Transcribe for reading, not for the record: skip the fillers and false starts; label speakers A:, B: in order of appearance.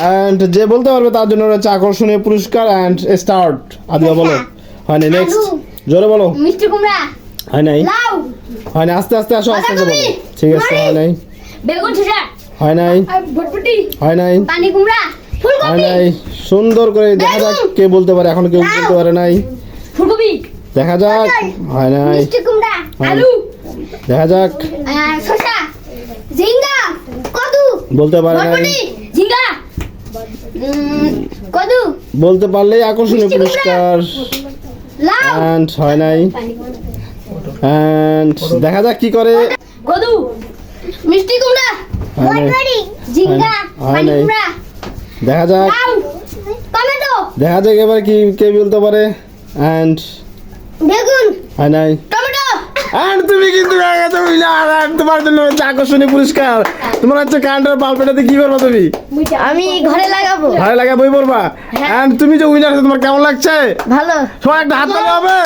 A: And যে বলতে পারবে তার জন্য রয়েছে আকর্ষণীয় পুরস্কার এন্ড স্টার্ট। আদিবা বলো। হয় নাই, নেক্সট জোরে বলো।
B: মিষ্টি কুমড়া,
A: হয় নাই,
B: লাউ,
A: হয় নাই, আস্তে আস্তে আসো, আস্তে আস্তে বলো। ঠিক আছে, হয় নাই,
B: বেগুন শসা,
A: হয় নাই,
B: বটবটি,
A: হয় নাই,
B: পানি কুমড়া,
A: হয়
B: ফুলকপি,
A: নাই। সুন্দর করে দেখা যাক কে বলতে পারে, এখনো কেউ বলতে পারে নাই।
B: ফুলকপি,
A: দেখা যাক, হয় নাই,
B: মিষ্টি কুমড়া,
A: হয়।
B: আলু,
A: দেখা যাক,
B: শসা, ঝিঙ্গা, কদু,
A: বলতে পারে নাই।
B: বটবটি, ঝিঙ্গা, কদু,
A: বলতে পারলেই আকর্ষণীয়
B: মিষ্টি কুমড়া।
A: পুরস্কার
B: লাউ,
A: এন্ড হয় নাই। এন্ড দেখা যাক কি করে।
B: কদু, মিষ্টি কুমড়া,
A: হয় নাই,
B: বটবটি, ঝিঙ্গা,
A: হয়
B: পানি
A: নাই।
B: কুমড়া,
A: দেখা যাক,
B: লাউ, টমেটো,
A: দেখা যাক এবার কি কে বলতে পারে। এন্ড
B: বেগুন,
A: হয় নাই।
B: টমেটো।
A: এন্ড তুমি কিন্তু হয়ে গেছো উইনার। এন্ড তোমার জন্য হচ্ছে আকর্ষণীয় পুরস্কার। তোমার হচ্ছে কারেন্টের বাল্বটাতে কি করবা তুমি?
B: আমি ঘরে লাগাবো।
A: ভালো লাগা বই পড়বা। এন্ড তুমি যে উইনার, তোমার কেমন লাগছে?
B: ভালো।
A: সবাই একটা হাত তালি হবে।